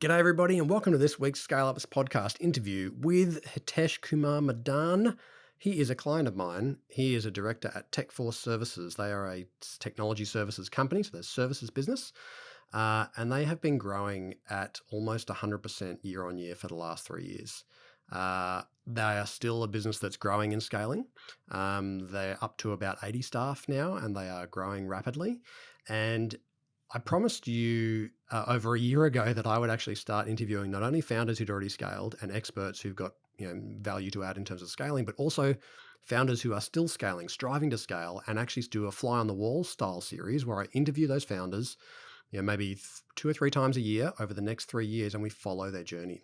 G'day everybody and welcome to this week's Scale Ups podcast interview with Hitesh Madan. He is a client of mine. He is a director at TechForce Services. They are a technology services company, so they're a services business. And they have been growing at almost 100% year on year for the last 3 years. They are still a business that's growing and scaling. They're up to about 80 staff now and they are growing rapidly. And I promised you over a year ago that I would actually start interviewing not only founders who'd already scaled and experts who've got value to add in terms of scaling, but also founders who are still scaling, striving to scale, and actually do a fly on the wall style series where I interview those founders, maybe 2 or 3 times a year over the next 3 years, and we follow their journey.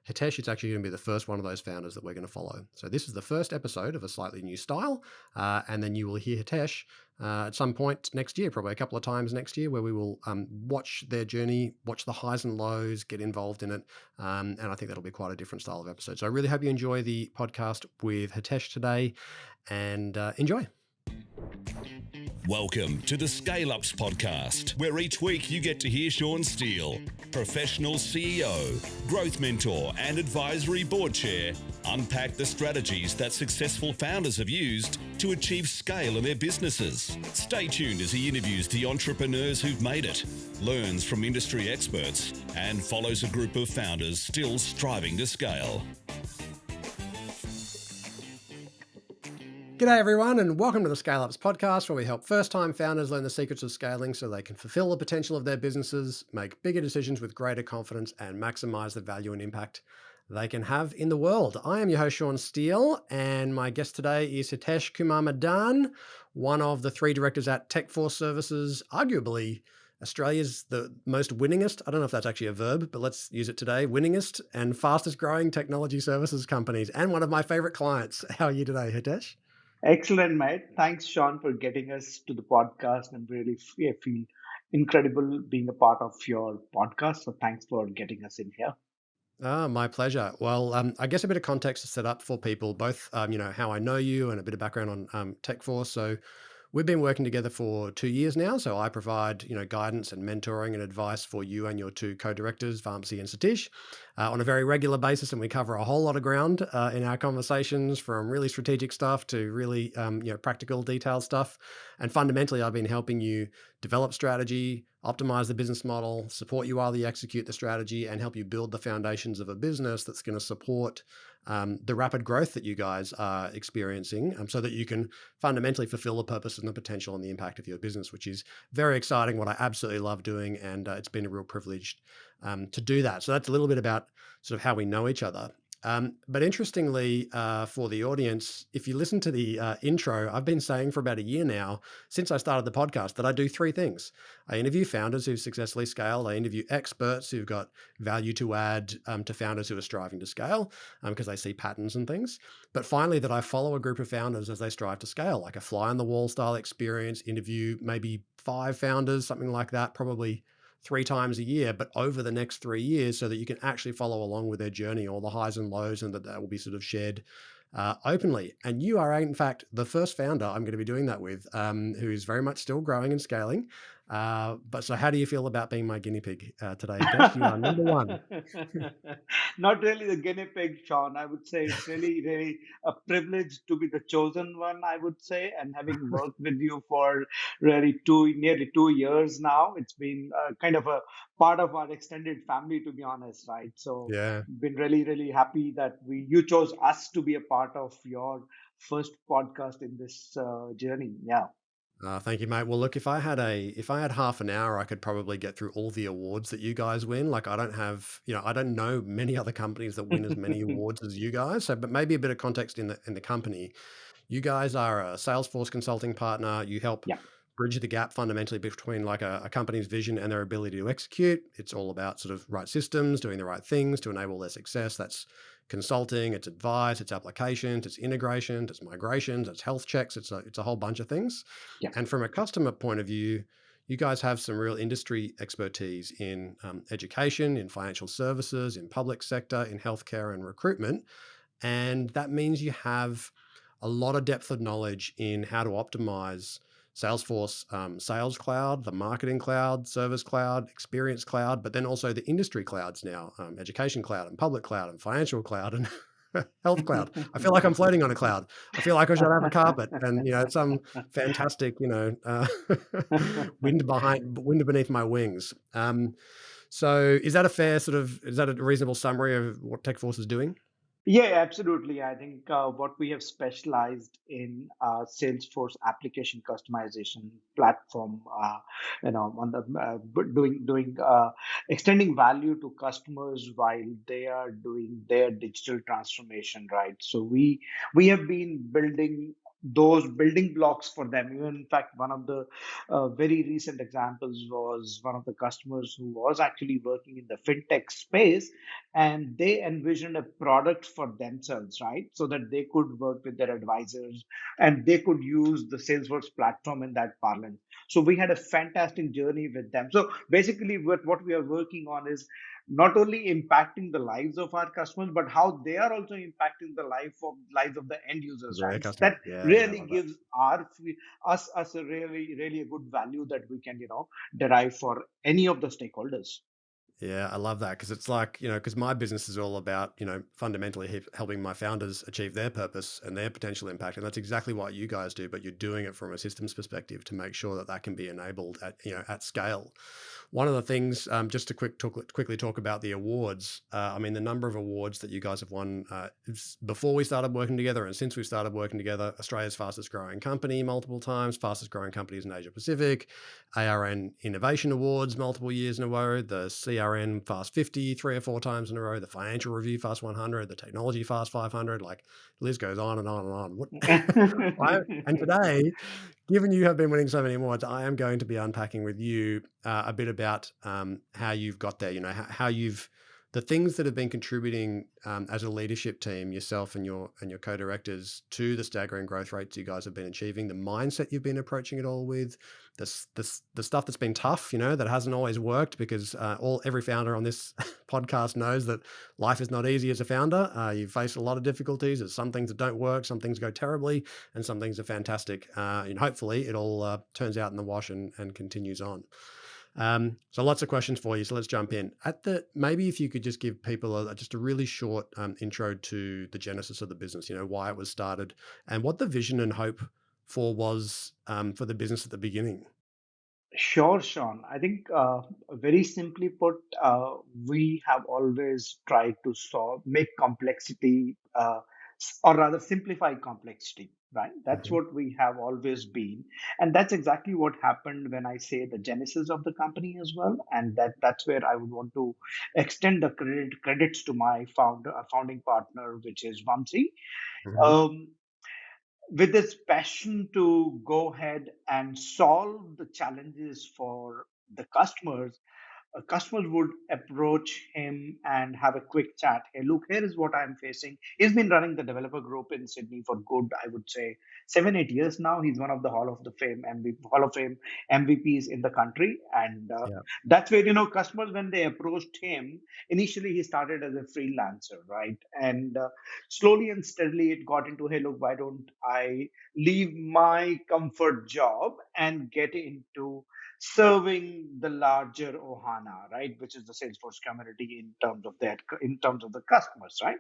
Hitesh is actually going to be the first one of those founders that we're going to follow. So this is the first episode of a slightly new style, and then you will hear Hitesh at some point next year, probably a couple of times next year, where we will watch their journey, watch the highs and lows, get involved in it, and I think that'll be quite a different style of episode. So I really hope you enjoy the podcast with Hitesh today, and enjoy. Welcome to the Scale Ups podcast, where each week you get to hear Sean Steele, professional CEO, growth mentor, and advisory board chair, unpack the strategies that successful founders have used to achieve scale in their businesses. Stay tuned as he interviews the entrepreneurs who've made it, learns from industry experts, and follows a group of founders still striving to scale. G'day everyone and welcome to the Scale Ups podcast, where we help first-time founders learn the secrets of scaling so they can fulfill the potential of their businesses, make bigger decisions with greater confidence, and maximize the value and impact they can have in the world. I am your host, Sean Steele, and my guest today is Hitesh Madan, one of the 3 directors at TechForce Services, arguably Australia's the most winningest, I don't know if that's actually a verb, but let's use it today, winningest and fastest growing technology services companies, and one of my favorite clients. How are you today, Hitesh? Excellent, mate. Thanks, Sean, for getting us to the podcast, and really feel incredible being a part of your podcast. So thanks for getting us in here. My pleasure. Well, I guess a bit of context to set up for people, both, how I know you and a bit of background on TechForce. So we've been working together for 2 years now. So I provide, guidance and mentoring and advice for you and your 2 co-directors, Vamsi and Satish, on a very regular basis. And we cover a whole lot of ground in our conversations, from really strategic stuff to really, practical, detailed stuff. And fundamentally, I've been helping you develop strategy, optimize the business model, support you while you execute the strategy, and help you build the foundations of a business that's going to support the rapid growth that you guys are experiencing, so that you can fundamentally fulfill the purpose and the potential and the impact of your business, which is very exciting, what I absolutely love doing. And it's been a real privilege to do that. So that's a little bit about sort of how we know each other. But interestingly, for the audience, if you listen to the intro, I've been saying for about a year now, since I started the podcast, that I do 3 things. I interview founders who've successfully scaled. I interview experts who've got value to add to founders who are striving to scale, because they see patterns and things. But finally, that I follow a group of founders as they strive to scale, like a fly on the wall style experience, interview maybe 5 founders, something like that, probably 3 times a year, but over the next 3 years, so that you can actually follow along with their journey, all the highs and lows, and that will be sort of shared openly. And you are, in fact, the first founder I'm going to be doing that with, who is very much still growing and scaling. But so how do you feel about being my guinea pig today, Hitesh? You are number 1. Not really the guinea pig, Sean. I would say it's really, really a privilege to be the chosen one, I would say. And having worked with you for really nearly 2 years now, it's been kind of a part of our extended family, to be honest, right? So Yeah. been really, really happy that you chose us to be a part of your first podcast in this journey. Yeah. Thank you, mate. Well, look, if I had half an hour, I could probably get through all the awards that you guys win. Like, I don't have, I don't know many other companies that win as many awards as you guys. So, but maybe a bit of context in the company. You guys are a Salesforce consulting partner. You help Yeah. bridge the gap fundamentally between like a company's vision and their ability to execute. It's all about sort of right systems, doing the right things to enable their success. That's consulting, it's advice, it's applications, it's integrations, it's migrations, it's health checks. It's a whole bunch of things. Yeah. And from a customer point of view, you guys have some real industry expertise in education, in financial services, in public sector, in healthcare and recruitment. And that means you have a lot of depth of knowledge in how to optimize Salesforce Sales Cloud, the Marketing Cloud, Service Cloud, Experience Cloud, but then also the industry clouds now, Education Cloud and Public Cloud and Financial Cloud and Health Cloud. I feel like I'm floating on a cloud. I feel like I should have a carpet and some fantastic wind beneath my wings. So is that a fair is that a reasonable summary of what TechForce is doing? Yeah, absolutely. I think what we have specialized in Salesforce application customization platform, on the doing extending value to customers while they are doing their digital transformation, right? So we have been building those building blocks for them. Even in fact, one of the very recent examples was one of the customers who was actually working in the fintech space, and they envisioned a product for themselves, right? So that they could work with their advisors and they could use the Salesforce platform in that parlance. So we had a fantastic journey with them. So basically, what we are working on is not only impacting the lives of our customers, but how they are also impacting the lives of the end users, Their right? customer. That Yeah, yeah, I really love that. gives us a really a good value that we can derive for any of the stakeholders. Yeah, I love that because it's like, because my business is all about, fundamentally helping my founders achieve their purpose and their potential impact. And that's exactly what you guys do, but you're doing it from a systems perspective to make sure that that can be enabled at scale. One of the things, just to quickly talk about the awards, I mean, the number of awards that you guys have won before we started working together and since we started working together: Australia's fastest growing company multiple times, fastest growing companies in Asia Pacific, ARN Innovation Awards multiple years in a row, the CRN Fast 50 three or four times in a row, the Financial Review Fast 100, the Technology Fast 500, like the list goes on and on and on. And today, given you have been winning so many awards, I am going to be unpacking with you a bit about how you've got there. How you've the things that have been contributing as a leadership team, yourself and your co-directors, to the staggering growth rates you guys have been achieving. The mindset you've been approaching it all with, the stuff that's been tough, that hasn't always worked, because every founder on this podcast knows that life is not easy as a founder. You face a lot of difficulties. There's some things that don't work, some things go terribly, and some things are fantastic. And hopefully it all turns out in the wash and continues on. So lots of questions for you. So let's jump in. Maybe if you could just give people just a really short intro to the genesis of the business, why it was started and what the vision and hope was for the business at the beginning. Sure, Sean. I think, very simply put, we have always tried to make complexity, or rather simplify complexity, right? That's Mhm. what we have always been. And that's exactly what happened when I say the genesis of the company as well. And that's where I would want to extend the credits to my founding partner, which is Vamsi. Mhm. Um, with this passion to go ahead and solve the challenges for the customers, customers would approach him and have a quick chat. Hey, look, here is what I'm facing. He's been running the developer group in Sydney for good, I would say, 7, 8 years now. He's one of the Hall of Fame MVPs in the country, and Yeah. that's where customers, when they approached him initially, he started as a freelancer, right? And slowly and steadily, it got into, hey, look, why don't I leave my comfort job and get into serving the larger Ohana, right, which is the Salesforce community in terms of the customers, right?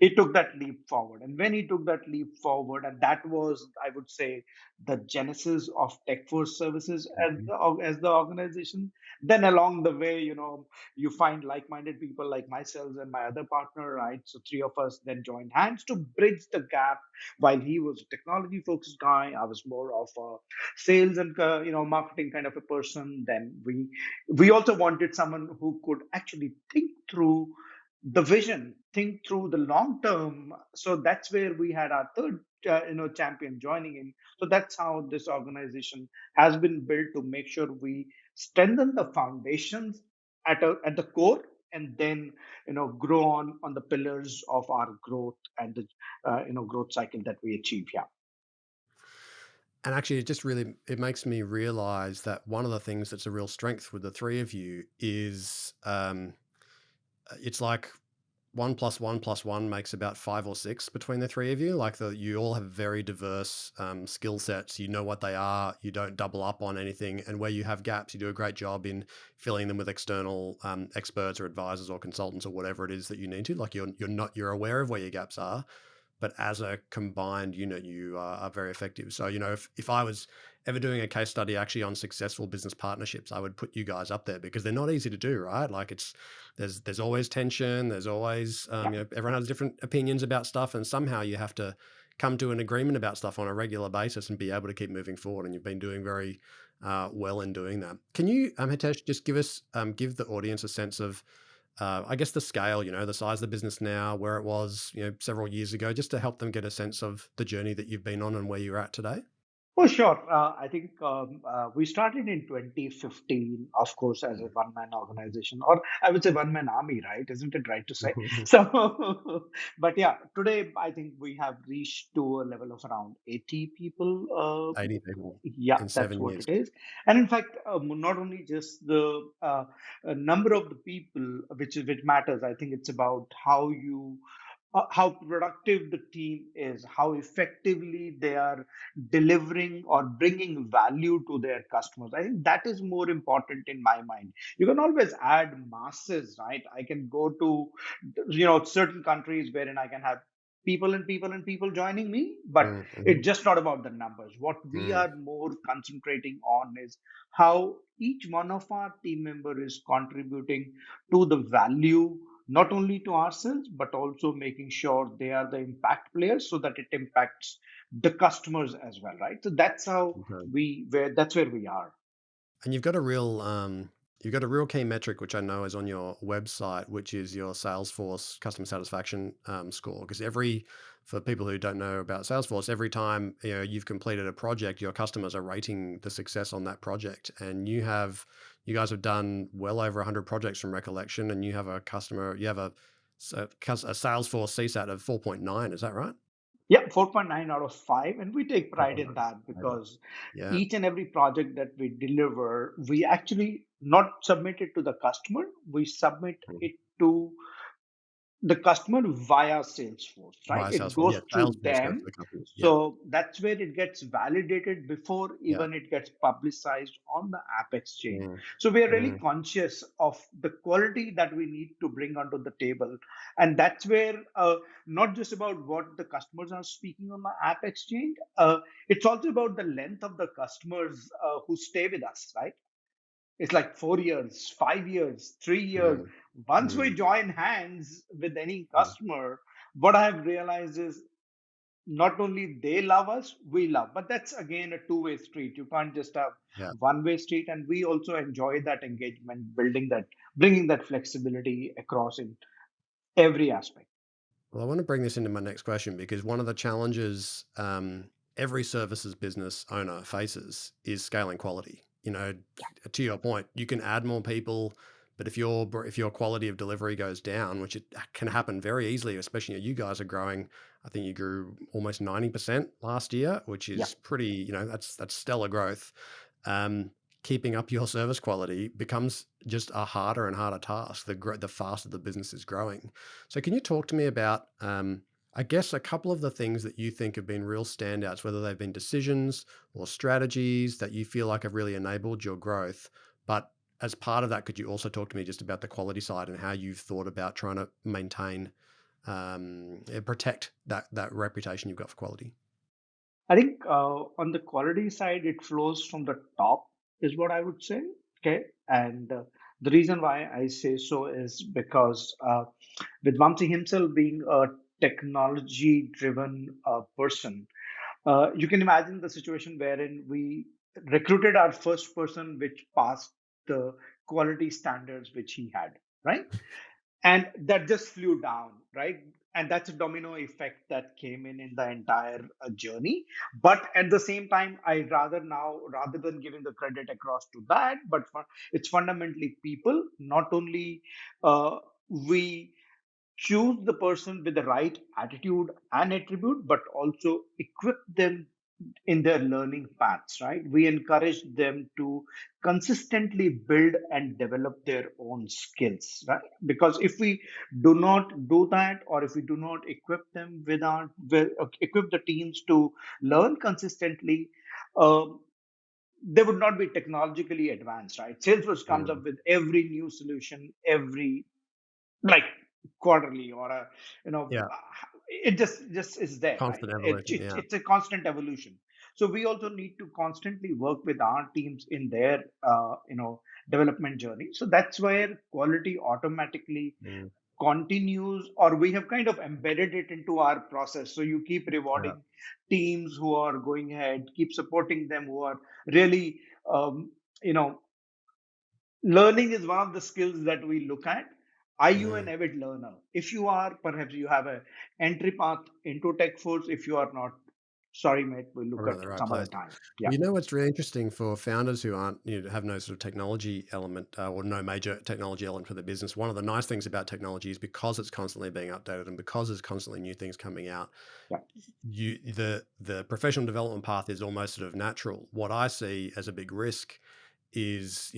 He took that leap forward. And when he took that leap forward, and that was, I would say, the genesis of TechForce Services Mhm. as the organization. Then along the way, you find like-minded people like myself and my other partner, right? So three of us then joined hands to bridge the gap. While he was a technology-focused guy, I was more of a sales and marketing kind of a person. Then we also wanted someone who could actually think through the vision, think through the long term. So that's where we had our third champion joining in. So that's how this organization has been built, to make sure we strengthen the foundations at the core, and then grow on the pillars of our growth and the growth cycle that we achieve. Yeah. And actually, it makes me realize that one of the things that's a real strength with the three of you is it's like 1 plus 1 makes about 5 or 6 between the 3 of you. Like, you all have very diverse, skill sets. You know what they are. You don't double up on anything, and where you have gaps, you do a great job in filling them with external, experts or advisors or consultants or whatever it is that you need to. Like, you're aware of where your gaps are, but as a combined unit, you are very effective. So, if I was ever doing a case study actually on successful business partnerships, I would put you guys up there because they're not easy to do, right? Like, there's always tension. There's always, Yeah. everyone has different opinions about stuff, and somehow you have to come to an agreement about stuff on a regular basis and be able to keep moving forward. And you've been doing very well in doing that. Can you, Hitesh, just give the audience a sense of, I guess, the scale, the size of the business now, where it was, several years ago, just to help them get a sense of the journey that you've been on and where you're at today? Oh, sure. I think we started in 2015, of course, as a one-man organization, or I would say one-man army, right? Isn't it right to say? So, but yeah, today I think we have reached to a level of around 80 people. 80 people Yeah, in that's 7 what years. it is. And in fact, not only just the number of the people, which matters. I think it's about how productive the team is, how effectively they are delivering or bringing value to their customers. I think that is more important in my mind. You can always add masses, right? I can go to, certain countries wherein I can have people and people and people joining me, but Mm, it's mhm, just not about the numbers. What we mm, are more concentrating on is how each one of our team member is contributing to the value, not only to ourselves but also making sure they are the impact players so that it impacts the customers as well, right? So that's how okay. that's where we are. And you've got a real key metric, which I know is on your website, which is your Salesforce customer satisfaction score. Because for people who don't know about Salesforce, every time you've completed a project, your customers are rating the success on that project, and you guys have done well over 100 projects from recollection, and you have a Salesforce CSAT of 4.9. Is that right? Yeah, 4.9 out of 5. And we take pride in 4.9. that because Yeah. each and every project that we deliver, we actually not submit it to the customer, we submit Mm. it to the customer via Salesforce, right? Via It Salesforce. goes Yeah, through Salesforce goes to them. the company. Yeah. So that's where it gets validated before Yeah. even it gets publicized on the App Exchange. Mm, So we are really mm, conscious of the quality that we need to bring onto the table. And that's where not just about what the customers are speaking on the App Exchange, it's also about the length of the customers who stay with us, right? It's like 4 years, 5 years, 3 years. mm, Once we mm, join hands with any mm. customer, what I have realized is not only they love us, we love. But that's again a two-way street. You can't just have Yeah. one-way street. And we also enjoy that engagement, bringing that flexibility across in every aspect. Well, I want to bring this into my next question because one of the challenges every services business owner faces is scaling quality. To your point, you can add more people, but if your quality of delivery goes down, which it can happen very easily, especially you guys are growing. I think you grew almost 90% last year, which Yeah. is pretty. That's stellar growth. um, Keeping up your service quality becomes just a harder and harder task the faster the business is growing. So, can you talk to me about, I guess, a couple of the things that you think have been real standouts, whether they've been decisions or strategies that you feel like have really enabled your growth? But as part of that, could you also talk to me just about the quality side and how you've thought about trying to maintain, and protect that reputation you've got for quality? I think on the quality side, it flows from the top, is what I would say. Okay. And the reason why I say so is because with Vamsi himself being a technology driven person, you can imagine the situation wherein we recruited our first person which passed the quality standards which he had, right? And that just flew down, right? And that's a domino effect that came in the entire journey. But at the same time, I rather now, rather than giving the credit across to that, it's fundamentally people. Not only we choose the person with the right attitude and attribute, but also equip them in their learning paths, right? We encourage them to consistently build and develop their own skills, right? Because if we do not do that, or if we do not equip them equip the teams to learn consistently, um, they would not be technologically advanced, right? Salesforce comes Mm, up with every new solution every, like, quarterly, or a, you know yeah, it just is there, right? constant evolution. Yeah. It's a constant evolution. So we also need to constantly work with our teams in their development journey. So that's where quality automatically Mm, continues, or we have kind of embedded it into our process. So you keep yeah. rewarding teams who are going ahead, keep supporting them who are really, um, you know learning is one of the skills that we look at. Are you an Mm. avid learner? If you are, perhaps you have a entry path into tech force. If you are not, sorry mate, we'll look Probably at not the right some other place. time. Well, Yeah, you know what's really interesting for founders who aren't, have no sort of technology element or no major technology element for the business. One of the nice things about technology is because it's constantly being updated and because there's constantly new things coming out, yeah, the professional development path is almost sort of natural. What I see as a big risk is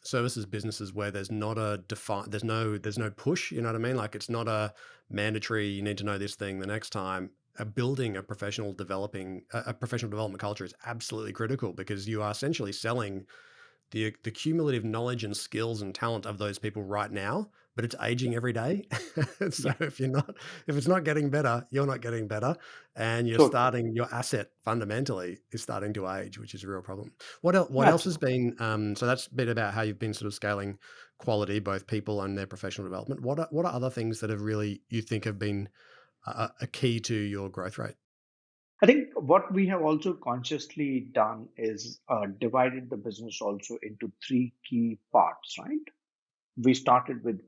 services businesses where there's not a define there's no push, you know what I mean, like it's not a mandatory you need to know this thing the next time. Building a professional development culture is absolutely critical because you are essentially selling the cumulative knowledge and skills and talent of those people right now, but it's yeah, aging every day. So yeah. if it's not getting better, you're not getting better, and So true. your asset fundamentally is starting to age, which is a real problem. What else has Absolutely. been so that's a bit about how you've been sort of scaling quality, both people and their professional development. What are other things that have really you think have been a key to your growth rate? I think what we have also consciously done is divided the business also into three key parts, right? We started with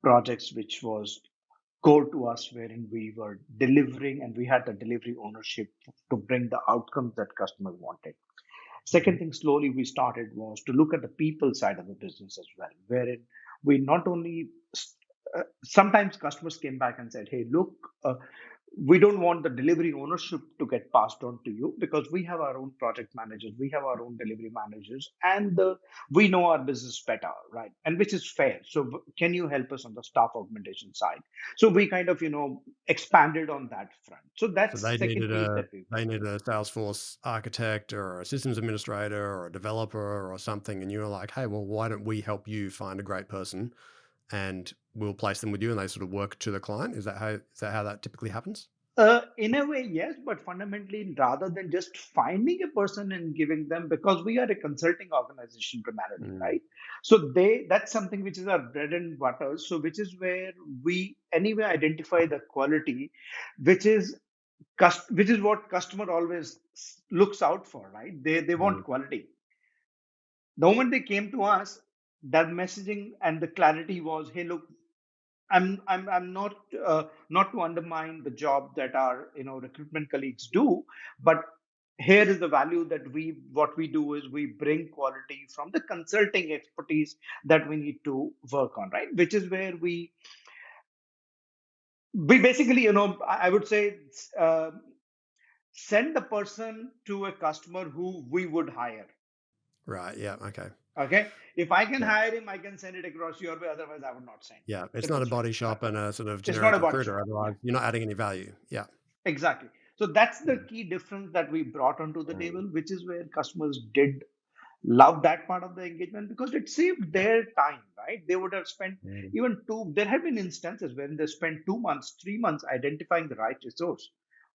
projects which was core to us, wherein we were delivering and we had the delivery ownership to bring the outcomes that customers wanted. Second Mhm. thing, slowly we started was to look at the people side of the business as well, wherein we not only sometimes customers came back and said, "Hey, look, we don't want the delivery ownership to get passed on to you because we have our own project managers, we have our own delivery managers, and we know our business better, right? And which is fair. So can you help us on the staff augmentation side?" So we kind of expanded on that front. So So that's second piece that we they did. needed a Salesforce architect or a systems administrator or a developer or something, and you were like, "Hey, well, why don't we help you find a great person, and we'll place them with you," and they sort of work to the client. Is that how that typically happens? In a way, yes, but fundamentally, rather than just finding a person and giving them, because we are a consulting organization primarily, Mm, right? So that's something which is our bread and butter. So which is where we anyway identify the quality, which is which is what customer always looks out for, right? They mm, want quality. The moment they came to us, that messaging and the clarity was, "Hey, look, I'm not not to undermine the job that our recruitment colleagues do, but here is the value that what we do is we bring quality from the consulting expertise that we need to work on, right? Which is where we basically, I would say, uh, send the person to a customer who we would hire. right. Yeah. Okay. Okay, if I can Yeah. hire him, I can send it across your way. Otherwise, I would not send. Yeah. It's not Simple a straight, body right? shop and a sort of It's not generic a body recruiter. shop. Yeah. Otherwise, you're not adding any value. Yeah. Exactly. So that's the Mm, key difference that we brought onto the mm, table, which is where customers did love that part of the engagement because it saved their time, right? They would have spent mm, there have been instances when they spent 2 months, 3 months identifying the right resource.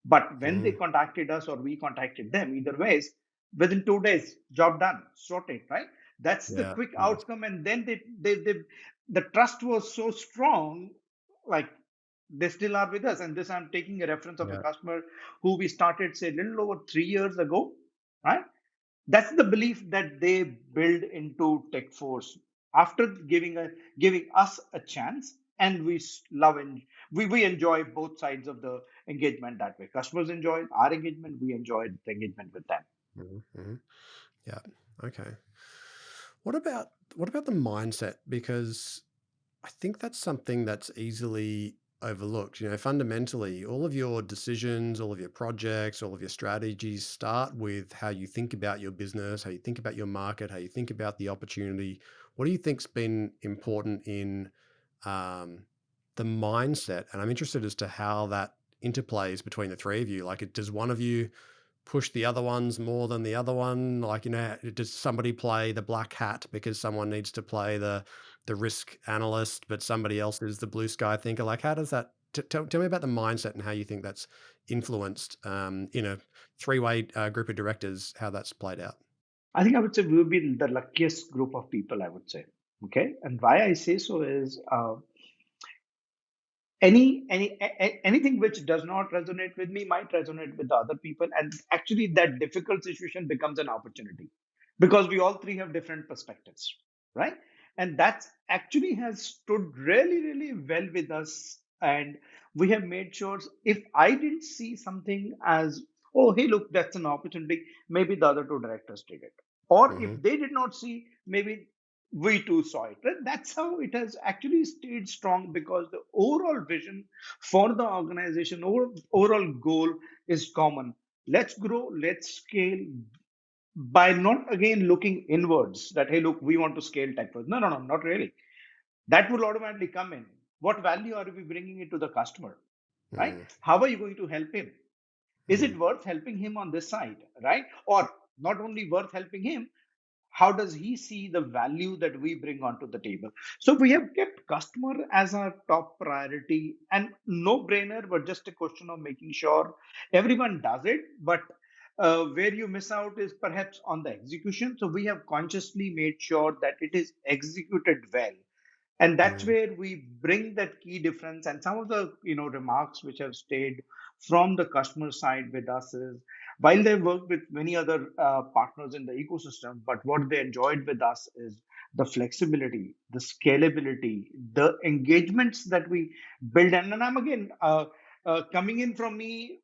But when they mm. contacted us or we contacted them, either ways, within 2 days, job done, sorted, right? That's the Yeah. quick Nice. outcome. And then the trust was so strong, like they still are with us. And this, I'm taking a reference of a Yeah. customer who we started, say, a little over 3 years ago, right? That's the belief that they build into TechForce after giving us a chance, and love and we enjoy both sides of the engagement that way. Customers enjoy our engagement, we enjoy the engagement with them. Mhm, mhm. Yeah. Okay. What about the mindset? Because I think that's something that's easily overlooked. Fundamentally, all of your decisions, all of your projects, all of your strategies start with how you think about your business, how you think about your market, how you think about the opportunity. What do you think's been important in um, the mindset? And I'm interested as to how that interplays between the three of you. Like, does one of you push the other ones more than the other one? Like, does somebody play the black hat because someone needs to play the risk analyst, but somebody else is the blue sky thinker? Like, how does that? Tell me about the mindset and how you think that's influenced in a three-way group of directors, how that's played out. I think I would say we've been the luckiest group of people, I would say. Okay. And why I say so is anything which does not resonate with me might resonate with the other people, and actually that difficult situation becomes an opportunity because we all three have different perspectives, right? And that actually has stood really really well with us, and we have made sure if I didn't see something as, oh hey look, that's an opportunity, maybe the other two directors did it, or if Hmm. they did not see, maybe we too saw it, right? That's how it has actually stayed strong, because the overall vision for the organization, overall goal is common. Let's grow, let's scale, by not again looking inwards that hey look, we want to scale tech first. No, no, no, not really. That will automatically come in. What value are we bringing it to the customer, right? Mm, How are you going to help him? Is mm, it worth helping him on this side, right? Or not only worth helping him, how does he see the value that we bring onto the table? So we have kept customer as our top priority, and no brainer, but just a question of making sure everyone does it. But where you miss out is perhaps on the execution. So we have consciously made sure that it is executed well, and that's mm, where we bring that key difference. And some of the remarks which have stayed from the customer side with us is, while they work with many other partners in the ecosystem, but what they enjoyed with us is the flexibility, the scalability, the engagements that we build. And I'm again coming in from me,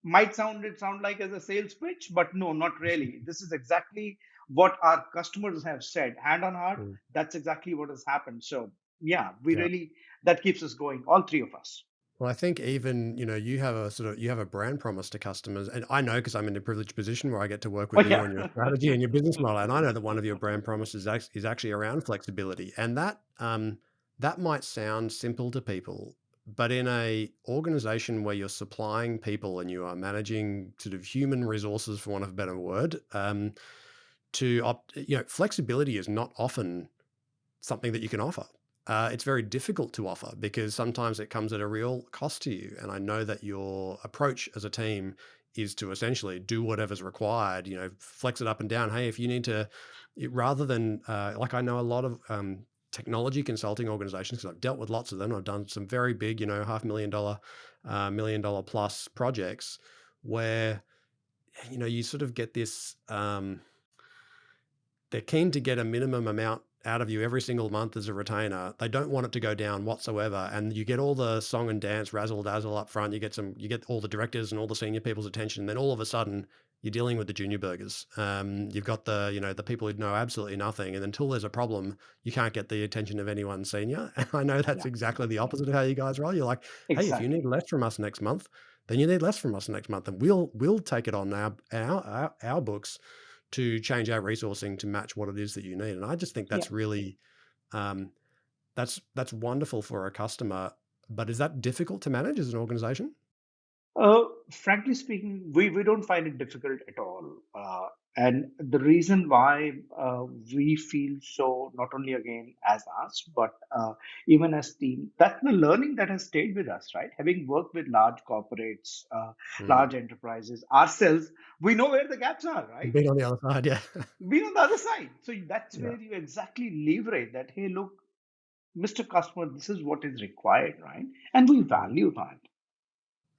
might sound like as a sales pitch, but no, not really. This is exactly what our customers have said, hand on heart. mm. That's exactly what has happened. So yeah, we Yeah. really, that keeps us going, all three of us. Well, I think even, you have a brand promise to customers. And I know because I'm in a privileged position where I get to work Oh with you yeah. on your strategy and your business model. And I know that one of your brand promises is actually around flexibility. And that might sound simple to people, but in a organization where you're supplying people and you are managing sort of human resources, for want of a better word, flexibility is not often something that you can offer. It's very difficult to offer because sometimes it comes at a real cost to you. And I know that your approach as a team is to essentially do whatever's required, flex it up and down. Hey, if you need to, rather than, like I know a lot of technology consulting organizations, because I've dealt with lots of them. I've done some very big, $500,000, $1 million plus projects where, you sort of get this, they're keen to get a minimum amount out of you every single month as a retainer. They don't want it to go down whatsoever. And you get all the song and dance razzle dazzle up front. You get all the directors and all the senior people's attention. And then all of a sudden you're dealing with the junior burgers. You've got the people who know absolutely nothing. And until there's a problem, you can't get the attention of anyone senior. And I know that's Yeah, exactly the opposite of how you guys roll. You're like, hey, if you exactly. need less from us next month, then you need less from us next month. And we'll take it on our books to change our resourcing to match what it is that you need. And I just think Yeah. that's really um, that's wonderful for a customer. But is that difficult to manage as an organization? Frankly speaking, we don't find it difficult at all. And the reason why we feel so, not only again as us, but even as team, that's the learning that has stayed with us, right? Having worked with large corporates, Mm. large enterprises ourselves, we know where the gaps are, right? Being on the other side, yeah. Be on the other side. So that's Yeah. where you exactly leverage that. Hey, look, Mr. Customer, this is what is required, right? And we Mm, value that.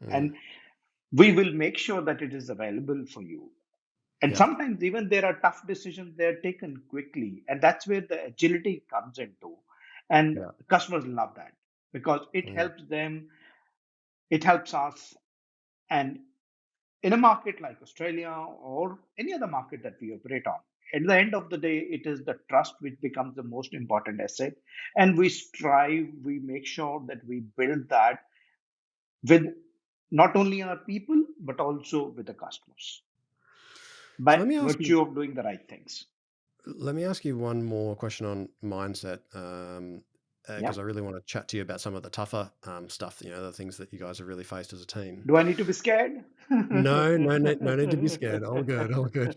mm. And we will make sure that it is available for you. And Yeah. sometimes even there are tough decisions, they're taken quickly. And that's where the agility comes into. And Yeah. customers love that because it Mm, helps them, it helps us. And in a market like Australia or any other market that we operate on, at the end of the day, it is the trust which becomes the most important asset. And we strive, we make sure that we build that. with not only our people, but also with the customers So by virtue of doing the right things. let me ask you one more question on mindset, Yeah. because I really want to chat to you about some of the tougher stuff, the things that you guys have really faced as a team. Do I need to be scared? No, no need to be scared. All good, all good.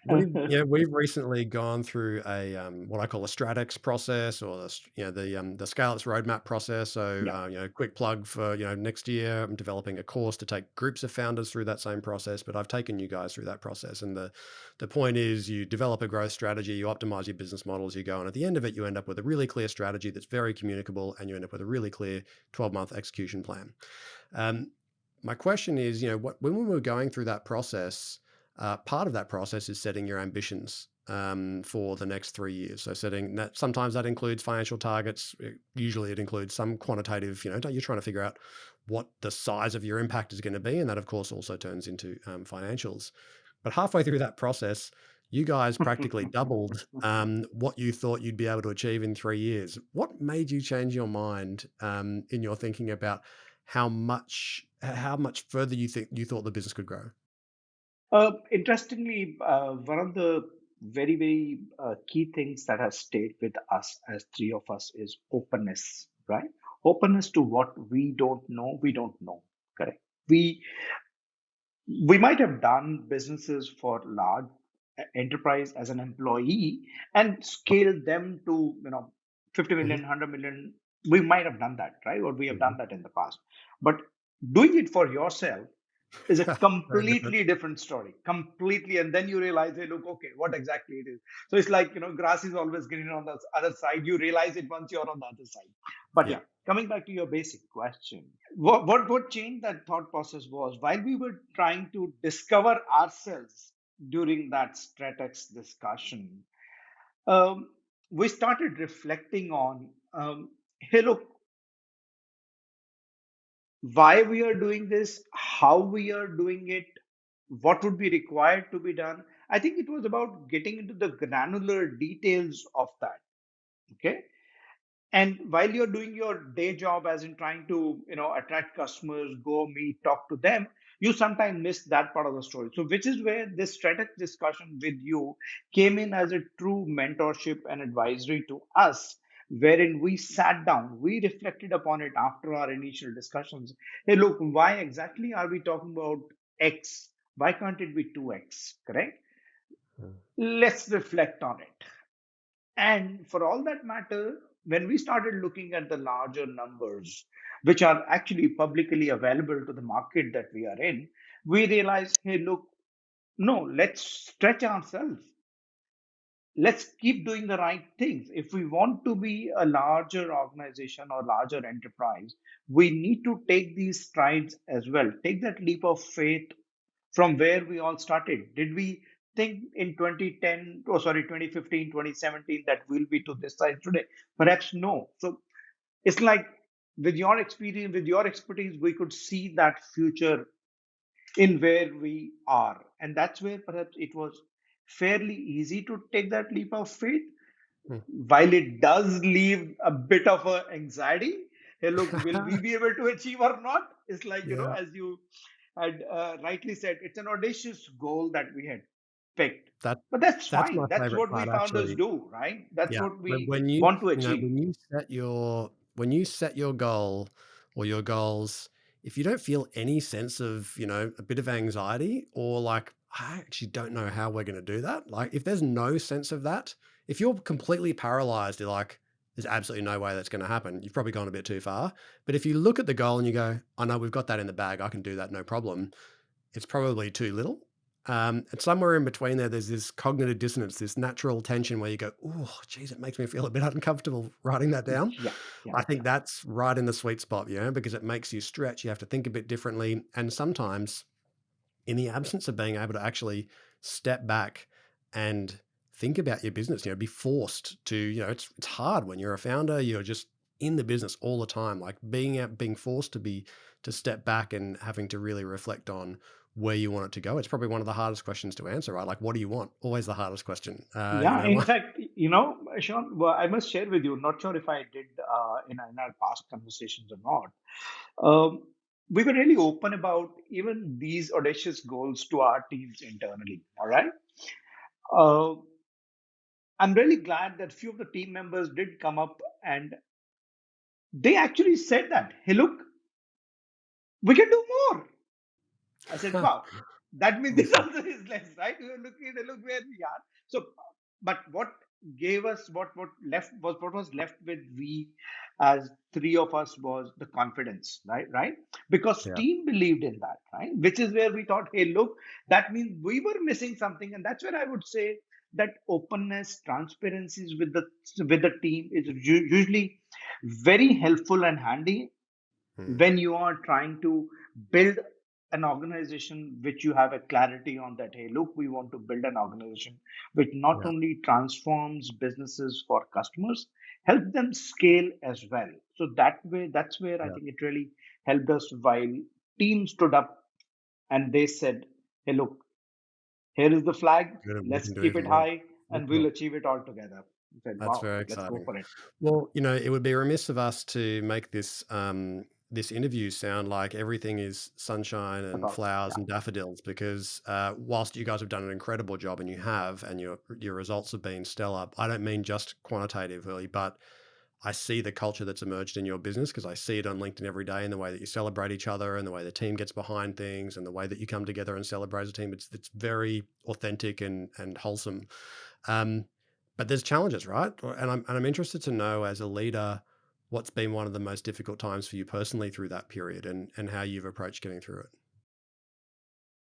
We've recently gone through a what I call a StratX process, or the Scale-Ups roadmap process. So Yeah. quick plug for next year. I'm developing a course to take groups of founders through that same process. But I've taken you guys through that process, and the point is, you develop a growth strategy, you optimize your business models, you go, and at the end of it, you end up with a really clear strategy that's very communicable, and you end up with a really clear 12-month execution plan. Um, my question is, when we were going through that process, part of that process is setting your ambitions for the next 3 years. So setting that, sometimes that includes financial targets. Usually it includes some quantitative, you're trying to figure out what the size of your impact is going to be. And that of course also turns into financials. But halfway through that process, you guys practically doubled what you thought you'd be able to achieve in 3 years. What made you change your mind in your thinking about how much further you thought the business could grow? Interestingly, one of the very, very key things that has stayed with us as three of us is openness, right? Openness to what we don't know. Correct. We might have done businesses for large enterprise as an employee and scaled them to 50 Mhm, million, 100 million. We might have done that, right? Or we have mhm. done that in the past. But doing it for yourself is a Very different. completely different story. Completely. And then you realize, hey, look, okay, what exactly it is. So it's like, grass is always greener on the other side. You realize it once you're on the other side. But Yeah. yeah, coming back to your basic question, what changed that thought process was while we were trying to discover ourselves during that stratex discussion, um, we started reflecting on, hey, look, why we are doing this, how we are doing it, what would be required to be done. I think it was about getting into the granular details of that. Okay. And while you're doing your day job, as in trying to, attract customers, go meet, talk to them, you sometimes miss that part of the story. So, which is where this strategic discussion with you came in as a true mentorship and advisory to us, wherein we sat down, we reflected upon it after our initial discussions. Hey, look, why exactly are we talking about X? Why can't it be 2X? Correct? Mm. Let's reflect on it. And for all that matter, when we started looking at the larger numbers, which are actually publicly available to the market that we are in, we realized, hey, look, no, let's stretch ourselves. Let's keep doing the right things. If we want to be a larger organization or larger enterprise, we need to take these strides as well. Take that leap of faith from where we all started. Did we think in 2010, oh sorry, 2015, 2017 that we'll be to this size today? Perhaps no. So it's like with your experience, with your expertise, we could see that future in where we are. And that's where perhaps it was fairly easy to take that leap of faith, Mm. while it does leave a bit of a anxiety. Hey, look, will we be able to achieve or not? It's like, Yeah, as you had rightly said, it's an audacious goal that we had picked. that But that's that's my fine. That's favorite what we part founders actually. do, right? That's Yeah, what when we when you want to you know, achieve. when you set your goal or your goals, if you don't feel any sense of, a bit of anxiety, or like, "I actually don't know how we're gonna do that," like, if there's no sense of that, if you're completely paralyzed, you're like, "There's absolutely no way that's gonna happen," you've probably gone a bit too far. But if you look at the goal and you go, "I know we've got that in the bag, I can do that, no problem," it's probably too little. And somewhere in between there, there's this cognitive dissonance, this natural tension where you go, "Oh, geez, it makes me feel a bit uncomfortable writing that down." Yeah, yeah, I think yeah, that's right in the sweet spot, because it makes you stretch. You have to think a bit differently. And sometimes, in the absence of being able to actually step back and think about your business, be forced to, it's hard when you're a founder, you're just in the business all the time, like being forced to step back and having to really reflect on where you want it to go. It's probably one of the hardest questions to answer, right? Like, what do you want? Always the hardest question. yeah. In fact, Sean, well, I must share with you. Not sure if I did in our past conversations or not. we were really open about even these audacious goals to our teams internally. All right. Uh, I'm really glad that few of the team members did come up and they actually said that, hey, look, we can do more. I said, wow, that means this Awesome. answer is less, right? We were looking at look where we are. So, but what gave us what was left with we as three of us was the confidence, right? Because Yeah. team believed in that, right? Which is where we thought, hey, look, that means we were missing something, and that's where I would say that openness, transparencies with the team is usually very helpful and handy Mm. when you are trying to build an organization which you have a clarity on that, hey, look, we want to build an organization which not Yeah. only transforms businesses for customers, help them scale as well. So that's where I Yeah. think it really helped us while team stood up and they said, hey, look, here is the flag, Good, and we let's can do keep it even more. high and Okay. we'll achieve it all together. I said, That's wow, very let's go exciting. for it. Well, it would be remiss of us to make this interview sound like everything is sunshine and About flowers yeah. and daffodils, because whilst you guys have done an incredible job, and you have, and your results have been stellar. I don't mean just quantitatively, but I see the culture that's emerged in your business, because I see it on LinkedIn every day, in the way that you celebrate each other and the way the team gets behind things and the way that you come together and celebrate as a team. It's very authentic and wholesome. Um, but there's challenges, right? And I'm interested to know, as a leader, what's been one of the most difficult times for you personally through that period, and how you've approached getting through it.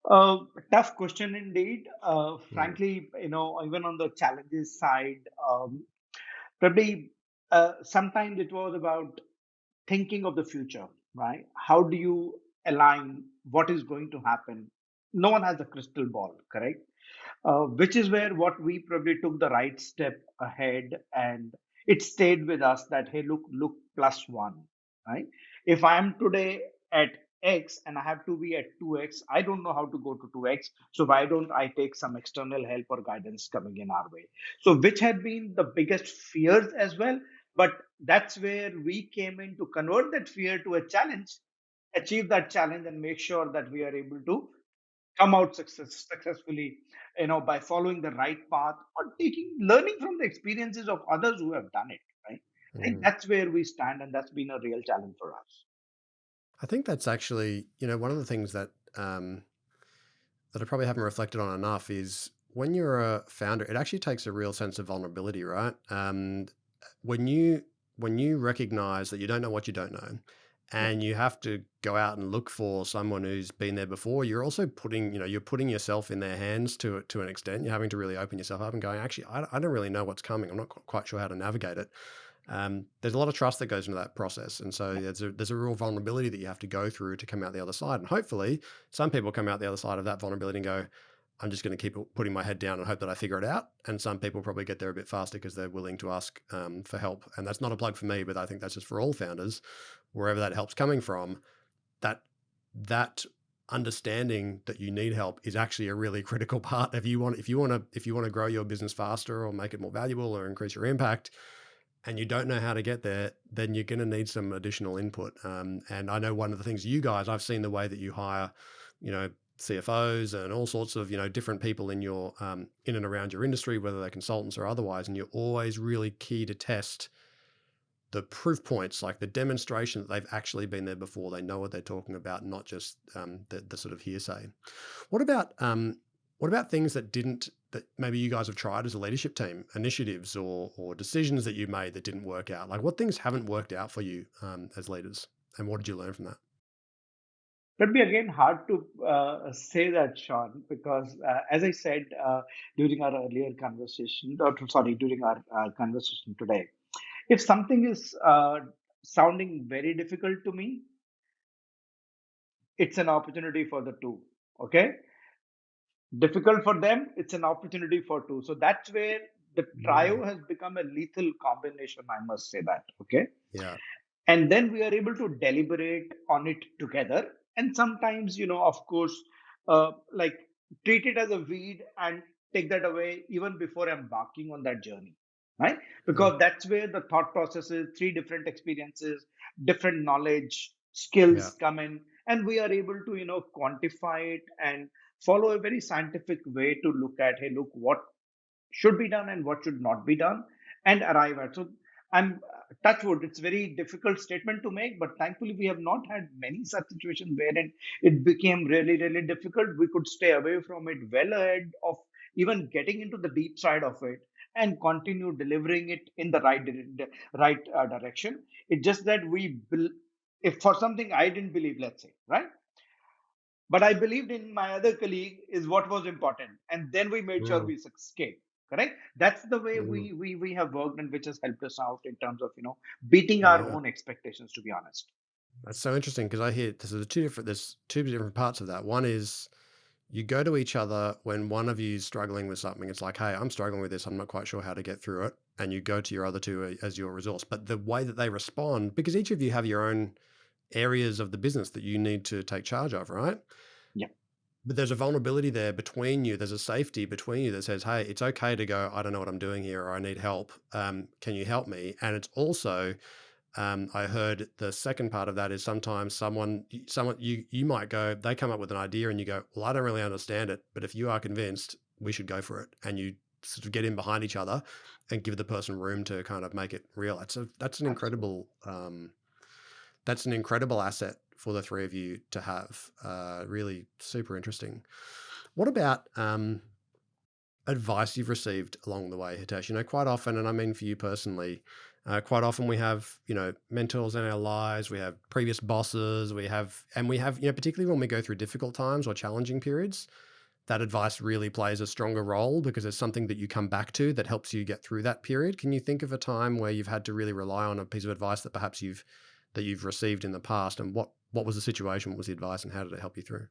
Uh, Tough question indeed. Mm. Frankly, even on the challenges side, probably sometimes it was about thinking of the future, right? How do you align what is going to happen? No one has a crystal ball, correct? Which is where what we probably took the right step ahead, and it stayed with us that, hey, look, plus one, right? If I am today at X and I have to be at 2X, I don't know how to go to 2X. So why don't I take some external help or guidance coming in our way? So which had been the biggest fears as well. But that's where we came in to convert that fear to a challenge, achieve that challenge, and make sure that we are able to come out successfully, by following the right path or learning from the experiences of others who have done it, right? I think Mm. that's where we stand, and that's been a real challenge for us. I think that's actually, one of the things that I probably haven't reflected on enough is, when you're a founder, it actually takes a real sense of vulnerability, right? When you recognize that you don't know what you don't know, Yeah. and you have to go out and look for someone who's been there before, you're also putting, you're putting yourself in their hands to an extent. You're having to really open yourself up and going, actually, I don't really know what's coming. I'm not quite sure how to navigate it. There's a lot of trust that goes into that process, and so Yeah. there's a real vulnerability that you have to go through to come out the other side. And hopefully, some people come out the other side of that vulnerability and go, "I'm just going to keep putting my head down and hope that I figure it out." And some people probably get there a bit faster because they're willing to ask for help. And that's not a plug for me, but I think that's just for all founders, wherever that help's coming from. That that understanding that you need help is actually a really critical part. If you want to grow your business faster, or make it more valuable, or increase your impact, and you don't know how to get there, then you're going to need some additional input. And I know one of the things you guys, I've seen the way that you hire, you know, CFOs and all sorts of, different people in your, in and around your industry, whether they're consultants or otherwise. And you're always really key to test the proof points, like the demonstration that they've actually been there before. They know what they're talking about, not just the sort of hearsay. What about things that maybe you guys have tried as a leadership team, initiatives or decisions that you made that didn't work out? Like, what things haven't worked out for you as leaders, and what did you learn from that? It'd be again hard to say that, Sean, because as I said during our earlier conversation, or sorry, during our conversation today, if something is sounding very difficult to me, it's an opportunity for the two. Okay, difficult for them, it's an opportunity for two. So that's where the Mm. trio has become a lethal combination, I must say that. Okay. Yeah, And then we are able to deliberate on it together. And sometimes, of course, like treat it as a weed and take that away even before embarking on that journey, right? yeah, Because that's where the thought processes, three different experiences, different knowledge, skills yeah. come in. and we are able to quantify it and follow a very scientific way to look at, hey, look, what should be done and what should not be done, and arrive at. So I'm touch wood. It's very difficult statement to make, but thankfully we have not had many such situations wherein it became really, really difficult. We could stay away from it well ahead of even getting into the deep side of it and continue delivering it in the right direction. It's just that if for something I didn't believe, let's say, right, but I believed in my other colleague is what was important, and then we made sure Mm, we succeed. Correct. That's the way mm. we have worked, and which has helped us out in terms of beating our Yeah. own expectations. To be honest. That's so interesting because I hear there's two different parts of that. One is you go to each other when one of you is struggling with something. It's like, hey, I'm struggling with this. I'm not quite sure how to get through it. And you go to your other two as your resource. But the way that they respond, because each of you have your own areas of the business that you need to take charge of, right? Yeah. But there's a vulnerability there between you. There's a safety between you that says, hey, it's okay to go, I don't know what I'm doing here, or I need help. Can you help me? And it's also, I heard the second part of that is sometimes someone you might go, they come up with an idea and you go, well, I don't really understand it, but if you are convinced, we should go for it. And you sort of get in behind each other and give the person room to kind of make it real. Absolutely. That's an incredible asset for the three of you to have. Really super interesting. What about advice you've received along the way, Hitesh? Quite often, and I mean for you personally, quite often we have, mentors in our lives, we have previous bosses, we have, particularly when we go through difficult times or challenging periods, that advice really plays a stronger role because it's something that you come back to that helps you get through that period. Can you think of a time where you've had to really rely on a piece of advice that perhaps you've received in the past, and what was the situation? What was the advice, and how did it help you through?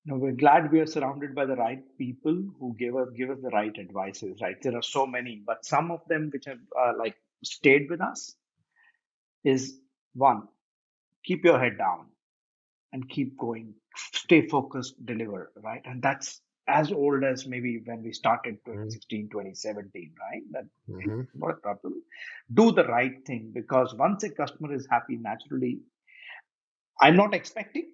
No, we're glad we are surrounded by the right people who give us the right advices. Right, there are so many, but some of them which have like stayed with us is one: keep your head down and keep going, stay focused, deliver, right? And that's as old as maybe when we started Mm, 2016, 2017, right? That mhm, not a problem. Do the right thing, because once a customer is happy, naturally, I'm not expecting,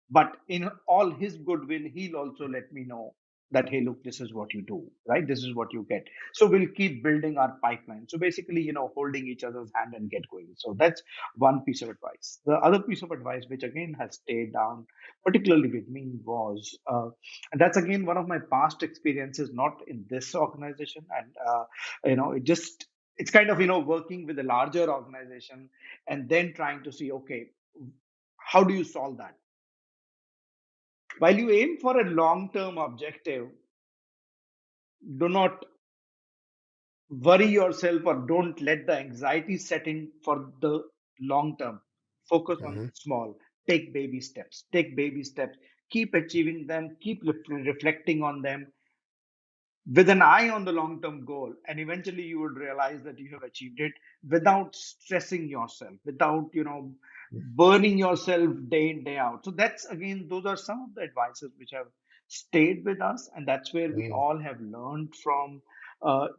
but in all his goodwill, he'll also let me know that, hey, look, this is what you do, right? This is what you get. So we'll keep building our pipeline. So basically, holding each other's hand and get going. So that's one piece of advice. The other piece of advice, which again has stayed down, particularly with me, was, and that's again one of my past experiences, not in this organization. And, it's kind of, working with a larger organization and then trying to see, okay, how do you solve that? While you aim for a long term objective, do not worry yourself or don't let the anxiety set in for the long term. Focus on mhm, small, take baby steps, keep achieving them, keep reflecting on them with an eye on the long term goal. And eventually you would realize that you have achieved it without stressing yourself, without, burning yourself day in, day out. So that's again, those are some of the advices which have stayed with us. And that's where we mm. all have learned from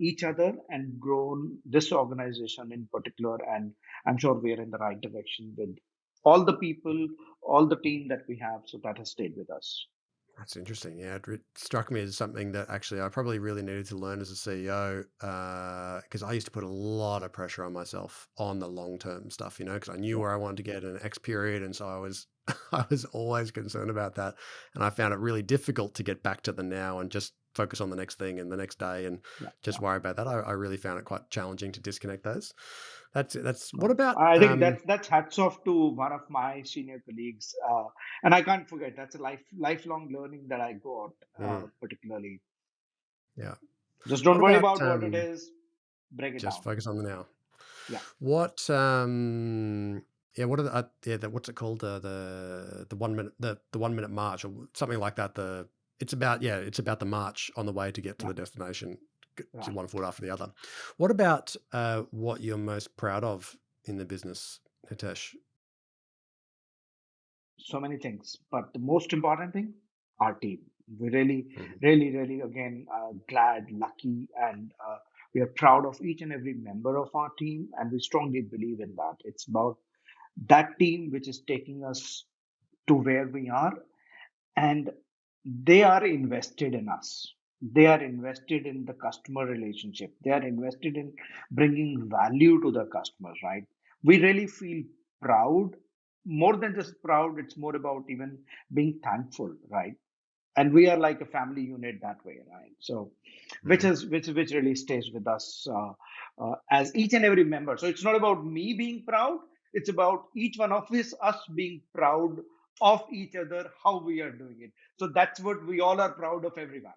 each other and grown this organization in particular. And I'm sure we are in the right direction with all the people, all the team that we have. So that has stayed with us. That's interesting. Yeah, it struck me as something that actually I probably really needed to learn as a CEO, because I used to put a lot of pressure on myself on the long term stuff, because I knew Yeah. where I wanted to get in an X period, and so I was I was always concerned about that, and I found it really difficult to get back to the now and just focus on the next thing and the next day and Yeah. just Yeah. worry about that. I really found it quite challenging to disconnect those. That's what No, about I think that's hats off to one of my senior colleagues, and I can't forget that's a lifelong learning that I got, mm, particularly. yeah. Just What don't worry about about what it is, break it just down. focus on the now? Yeah, What, yeah, what are what's it called? The 1 minute, the 1 minute march or something like that. It's about the march on the way to get to yeah, the destination, to right. one foot after the other. What about, what you're most proud of in the business, Hitesh? So many things, but the most important thing, our team. We really, Mhm. really, really, again, glad, lucky, and we are proud of each and every member of our team, and we strongly believe in that. It's about that team which is taking us to where we are, and they are invested in us. They are invested in the customer relationship. They are invested in bringing value to the customers, right? We really feel proud. More than just proud, it's more about even being thankful, right? And we are like a family unit that way, right? So which Mhm. is which really stays with us as each and every member. So it's not about me being proud, it's about each one of us being proud of each other, how we are doing it. So that's what we all are proud of, everyone.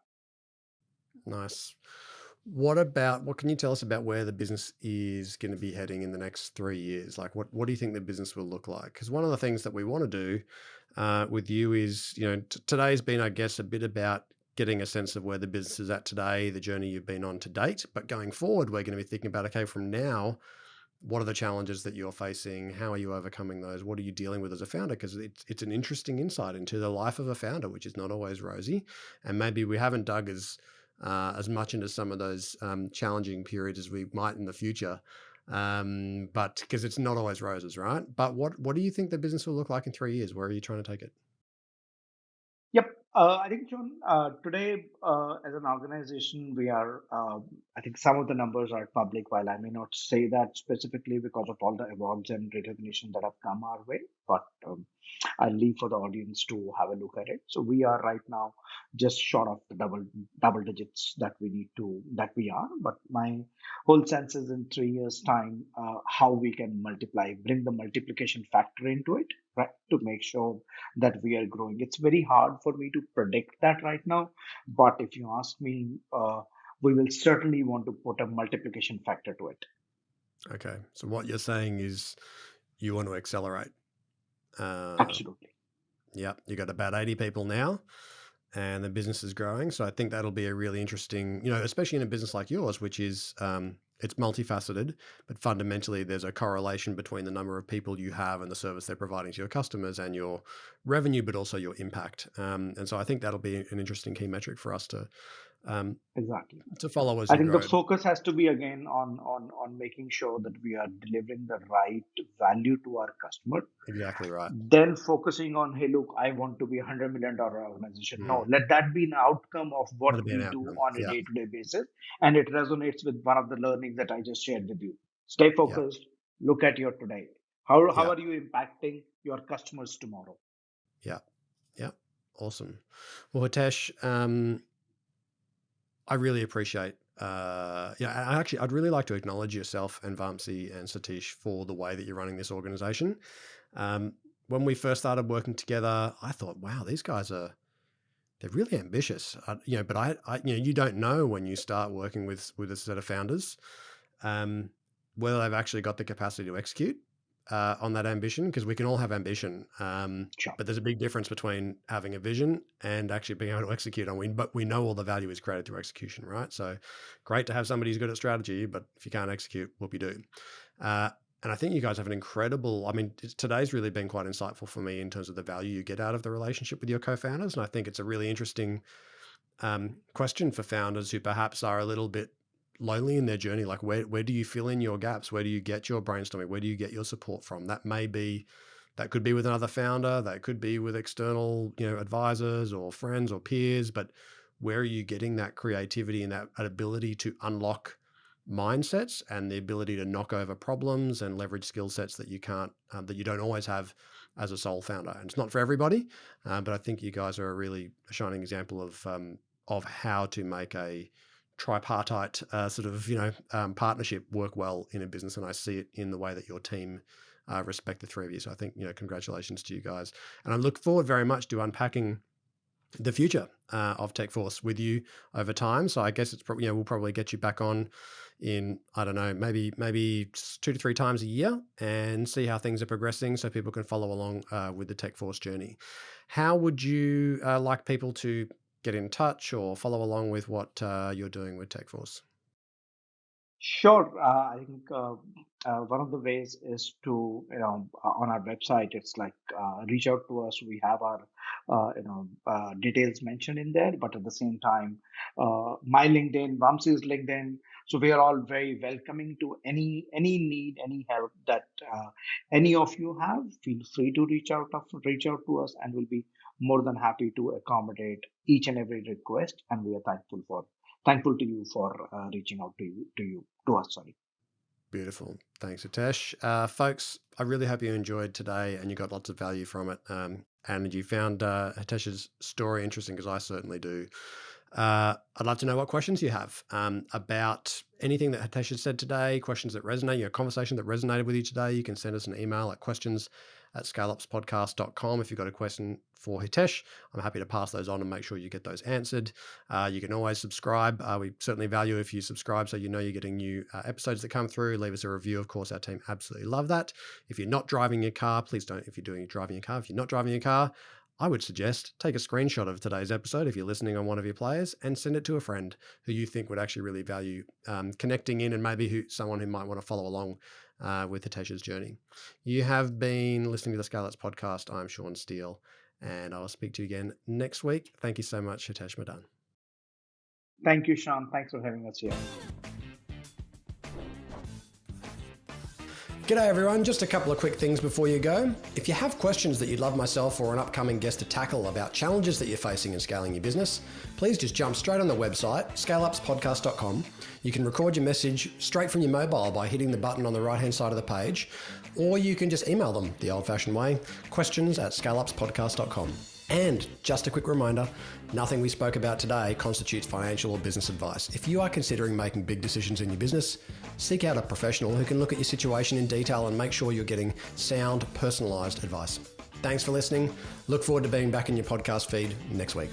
Nice. What can you tell us about where the business is going to be heading in the next 3 years? Like, what do you think the business will look like? Because one of the things that we want to do with you is, today's been, I guess, a bit about getting a sense of where the business is at today, the journey you've been on to date. But going forward, we're going to be thinking about, okay, from now, what are the challenges that you're facing? How are you overcoming those? What are you dealing with as a founder? Because it's an interesting insight into the life of a founder, which is not always rosy. And maybe we haven't dug as much into some of those challenging periods as we might in the future. But because it's not always roses, right? But what do you think the business will look like in 3 years? Where are you trying to take it? Yep. I think, John, today, as an organization, we are, I think some of the numbers are public, while I may not say that specifically because of all the awards and recognition that have come our way. But I'll leave for the audience to have a look at it. So we are right now just short of the double digits that we are. But my whole sense is in 3 years' time, how we can multiply, bring the multiplication factor into it, right, to make sure that we are growing. It's very hard for me to predict that right now, but if you ask me, we will certainly want to put a multiplication factor to it. Okay. So what you're saying is you want to accelerate. Uh, Absolutely. yeah, you got about 80 people now, and the business is growing. So I think that'll be a really interesting, especially in a business like yours, which is it's multifaceted, but fundamentally there's a correlation between the number of people you have and the service they're providing to your customers and your revenue, but also your impact. And so I think that'll be an interesting key metric for us um, Exactly. to follow as I you think the grow. focus has to be again on making sure that we are delivering the right value to our customer. Exactly right. Then focusing on, hey, look, I want to be $100 million organization. No, Mm. let that be an outcome of what That'll be an we do outcome. on a Yeah. day-to-day basis, and it resonates with one of the learnings that I just shared with you. Stay Yeah. focused. Look at your today. How Yeah. are you impacting your customers tomorrow? Yeah. Yeah. Awesome. Well, Hitesh, I really appreciate. I'd really like to acknowledge yourself and Vamsi and Satish for the way that you're running this organization. Um, when we first started working together, I thought, wow, these guys they're really ambitious. But you don't know when you start working with a set of founders, um, whether they've actually got the capacity to execute on that ambition, because we can all have ambition. Sure. But there's a big difference between having a vision and actually being able to execute on it. But we know all the value is created through execution, right? So great to have somebody who's good at strategy, but if you can't execute, whoop you do. Uh, and I think you guys have an incredible, I mean, today's really been quite insightful for me in terms of the value you get out of the relationship with your co-founders. And I think it's a really interesting question for founders who perhaps are a little bit lonely in their journey. Like, where do you fill in your gaps? Where do you get your brainstorming? Where do you get your support from? That could be with another founder, that could be with external, advisors or friends or peers, but where are you getting that creativity and that ability to unlock mindsets and the ability to knock over problems and leverage skill sets that that you don't always have as a sole founder? And it's not for everybody, but I think you guys are a really shining example of how to make a tripartite partnership work well in a business. And I see it in the way that your team respect the three of you. So I think, congratulations to you guys. And I look forward very much to unpacking the future of TechForce with you over time. So I guess it's probably, we'll probably get you back on in, I don't know, maybe 2 to 3 times a year and see how things are progressing so people can follow along with the TechForce journey. How would you like people to get in touch or follow along with what you're doing with TechForce? Sure. I think one of the ways is to, on our website, it's like reach out to us. We have our, details mentioned in there, but at the same time, my LinkedIn, Vamsi's LinkedIn. So we are all very welcoming to any need, any help that any of you have. Feel free to reach out to us, and we'll be more than happy to accommodate each and every request. And we are thankful to you for reaching out to us. Sorry. Beautiful. Thanks, Hitesh. Folks, I really hope you enjoyed today and you got lots of value from it. And you found Hitesh's story interesting, because I certainly do. I'd love to know what questions you have about anything that Hitesh has said today, questions that resonate, your conversation that resonated with you today. You can send us an email at questions@scaleupspodcast.com. If you've got a question for Hitesh, I'm happy to pass those on and make sure you get those answered. You can always subscribe. We certainly value if you subscribe, so you know you're getting new episodes that come through. Leave us a review. Of course, our team absolutely love that. If you're not driving your car, please don't. If you're driving your car, if you're not driving your car, I would suggest take a screenshot of today's episode if you're listening on one of your players and send it to a friend who you think would actually really value connecting in, and maybe someone who might want to follow along with Hitesh's journey. You have been listening to the Scale Ups podcast. I'm Sean Steele, and I will speak to you again next week. Thank you so much, Hitesh Madan. Thank you, Sean. Thanks for having us here. G'day everyone, just a couple of quick things before you go. If you have questions that you'd love myself or an upcoming guest to tackle about challenges that you're facing in scaling your business, please just jump straight on the website, scaleupspodcast.com. You can record your message straight from your mobile by hitting the button on the right-hand side of the page, or you can just email them the old-fashioned way, questions@scaleupspodcast.com. And just a quick reminder, nothing we spoke about today constitutes financial or business advice. If you are considering making big decisions in your business, seek out a professional who can look at your situation in detail and make sure you're getting sound, personalised advice. Thanks for listening. Look forward to being back in your podcast feed next week.